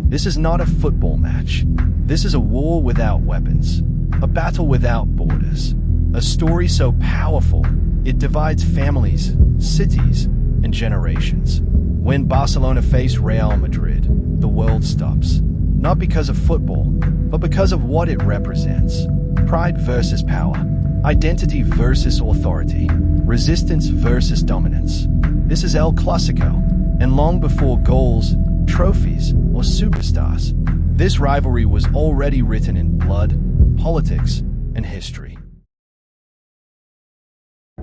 This is not a football match. This is a war without weapons, a battle without borders, a story so powerful it divides families, cities, and generations. When Barcelona face Real Madrid, the world stops. Not because of football, but because of what it represents. Pride versus power, identity versus authority, resistance versus dominance. This is El Clásico, and long before goals, trophies, or superstars, this rivalry was already written in blood, politics, and history.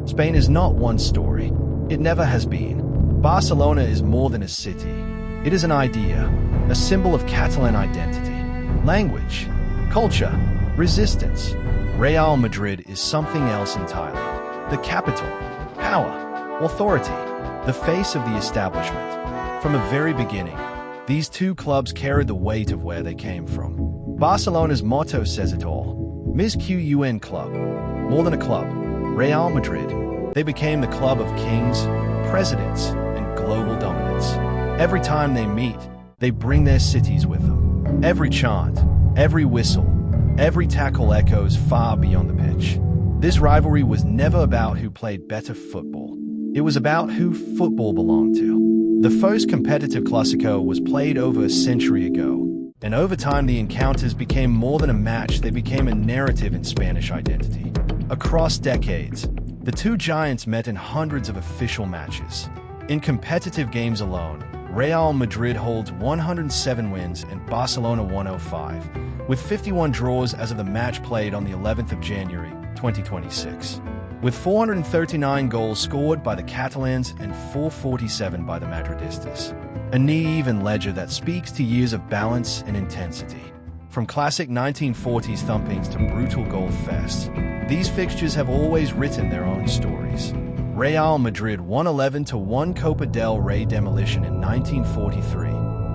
Spain is not one story. It never has been. Barcelona is more than a city. It is an idea, a symbol of Catalan identity, language, culture, resistance. Real Madrid is something else entirely. The capital, power, authority, the face of the establishment. From the very beginning, these two clubs carried the weight of where they came from. Barcelona's motto says it all. Mis QUN club. More than a club. Real Madrid. They became the club of kings, presidents, and global dominance. Every time they meet, they bring their cities with them. Every chant, every whistle, every tackle echoes far beyond the pitch. This rivalry was never about who played better football. It was about who football belonged to. The first competitive Clásico was played over a century ago, and over time the encounters became more than a match, they became a narrative in Spanish identity. Across decades, the two giants met in hundreds of official matches. In competitive games alone, Real Madrid holds 107 wins and Barcelona 105, with 51 draws as of the match played on the 11th of January, 2026. With 439 goals scored by the Catalans and 447 by the Madridistas. A neat-even ledger that speaks to years of balance and intensity. From classic 1940s thumpings to brutal goal fests, these fixtures have always written their own stories. Real Madrid won 11-1 Copa del Rey demolition in 1943,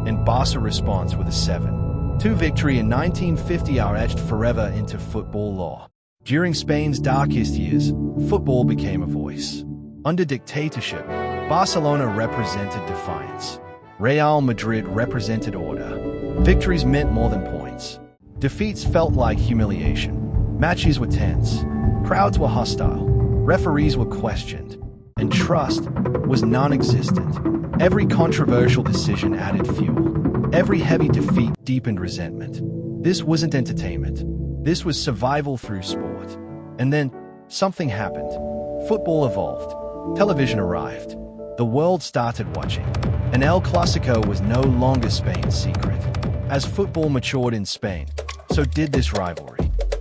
and Barca response with a 7-2 victory in 1950 are etched forever into football lore. During Spain's darkest years, football became a voice. Under dictatorship, Barcelona represented defiance. Real Madrid represented order. Victories meant more than points. Defeats felt like humiliation. Matches were tense. Crowds were hostile. Referees were questioned. And trust was non-existent. Every controversial decision added fuel. Every heavy defeat deepened resentment. This wasn't entertainment. This was survival through sport. And then, something happened. Football evolved. Television arrived. The world started watching. And El Clásico was no longer Spain's secret. As football matured in Spain, so did this rivalry.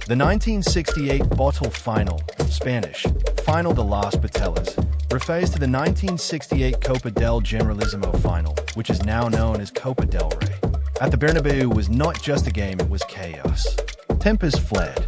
The 1968 bottle final, Spanish, Final de las Botellas, refers to the 1968 Copa del Generalissimo final, which is now known as Copa del Rey. At the Bernabeu was not just a game, it was chaos. Tempers flared.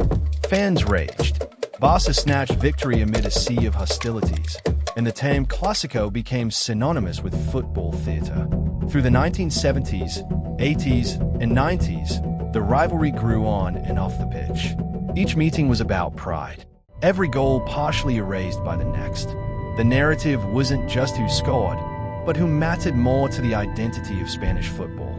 Fans raged. Barca snatched victory amid a sea of hostilities, and the term Clásico became synonymous with football theater. Through the 1970s, 80s, and 90s, the rivalry grew on and off the pitch. Each meeting was about pride. Every goal partially erased by the next. The narrative wasn't just who scored, but who mattered more to the identity of Spanish football.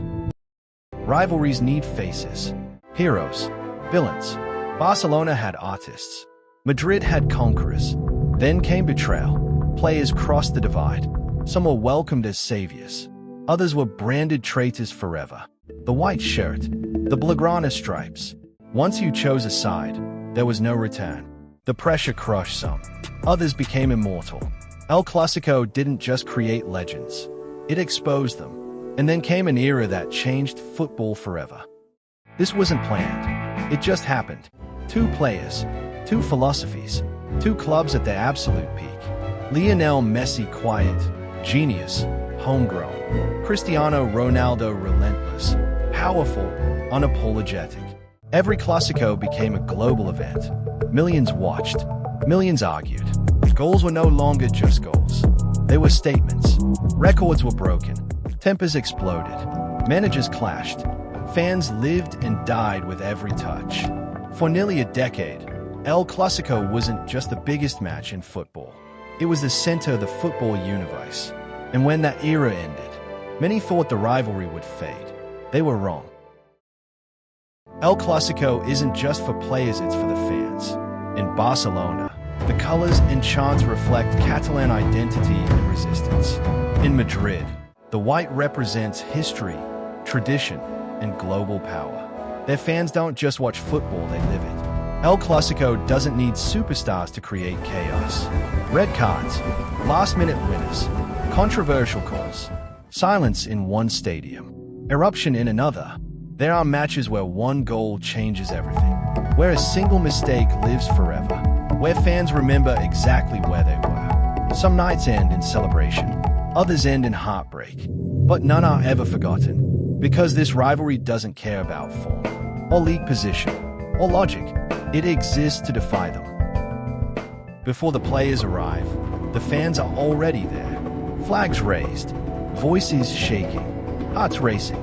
Rivalries need faces, heroes, villains. Barcelona had artists. Madrid had conquerors. Then came betrayal. Players crossed the divide. Some were welcomed as saviors. Others were branded traitors forever. The white shirt, the Blaugrana stripes. Once you chose a side, there was no return. The pressure crushed some. Others became immortal. El Clásico didn't just create legends. It exposed them. And then came an era that changed football forever. This wasn't planned. It just happened. Two players, two philosophies, two clubs at their absolute peak. Lionel Messi quiet, genius, homegrown. Cristiano Ronaldo relentless, powerful, unapologetic. Every Clásico became a global event. Millions watched, millions argued. Goals were no longer just goals. They were statements. Records were broken. Tempers exploded. Managers clashed. Fans lived and died with every touch. For nearly a decade, El Clásico wasn't just the biggest match in football. It was the center of the football universe. And when that era ended, many thought the rivalry would fade. They were wrong. El Clásico isn't just for players, it's for the fans. In Barcelona, the colors and chants reflect Catalan identity and resistance. In Madrid, the white represents history, tradition, and global power. Their fans don't just watch football, they live it. El Clásico doesn't need superstars to create chaos. Red cards, last-minute winners, controversial calls, silence in one stadium, eruption in another. There are matches where one goal changes everything, where a single mistake lives forever, where fans remember exactly where they were. Some nights end in celebration, others end in heartbreak, but none are ever forgotten, because this rivalry doesn't care about form, or league position, or logic. It exists to defy them. Before the players arrive, the fans are already there. Flags raised, voices shaking, hearts racing.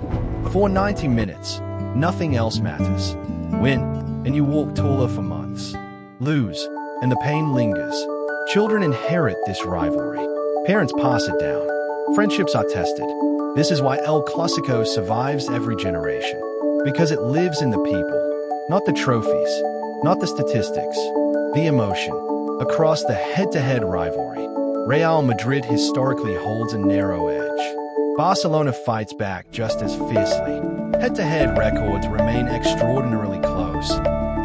For 90 minutes, nothing else matters. Win, and you walk taller for months. Lose, and the pain lingers. Children inherit this rivalry. Parents pass it down. Friendships are tested. This is why El Clásico survives every generation. Because it lives in the people, not the trophies, not the statistics, the emotion. Across the head-to-head rivalry, Real Madrid historically holds a narrow edge. Barcelona fights back just as fiercely. Head-to-head records remain extraordinarily close,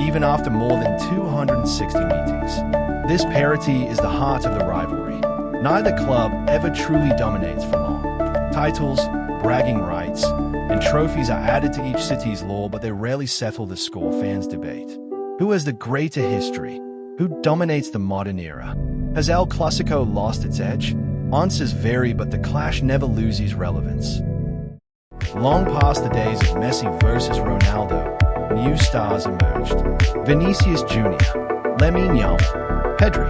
even after more than 260 meetings. This parity is the heart of the rivalry. Neither club ever truly dominates for long. Titles, bragging rights, and trophies are added to each city's lore, but they rarely settle the score. Fans debate. Who has the greater history? Who dominates the modern era? Has El Clásico lost its edge? Answers vary, but the clash never loses relevance. Long past the days of Messi versus Ronaldo, new stars emerged. Vinicius Jr., Lamine Yamal, Pedri,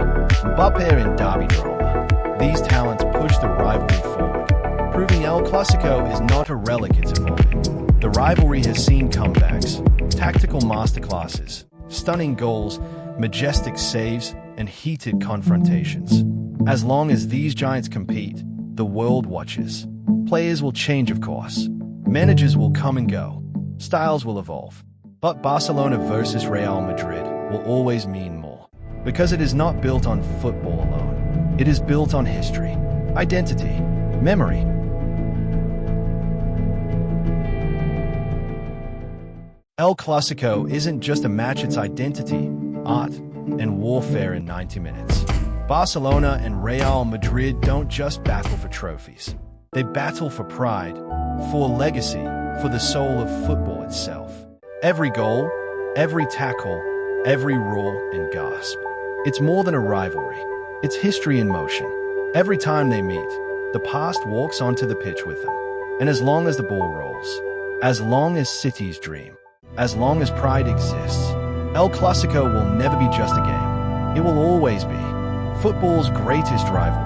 Mbappé and derby drama. These talents push the rivalry forward, proving El Clásico is not a relic, it's evolving. The rivalry has seen comebacks, tactical masterclasses, stunning goals, majestic saves, and heated confrontations. As long as these giants compete, the world watches. Players will change, of course. Managers will come and go. Styles will evolve. But Barcelona versus Real Madrid will always mean more. Because it is not built on football alone. It is built on history, identity, memory. El Clásico isn't just a match, it's identity, art, and warfare in 90 minutes. Barcelona and Real Madrid don't just battle for trophies. They battle for pride, for legacy, for the soul of football itself. Every goal, every tackle, every roar and gasp. It's more than a rivalry. It's history in motion. Every time they meet, the past walks onto the pitch with them. And as long as the ball rolls, as long as cities dream, as long as pride exists, El Clásico will never be just a game. It will always be football's greatest rivalry.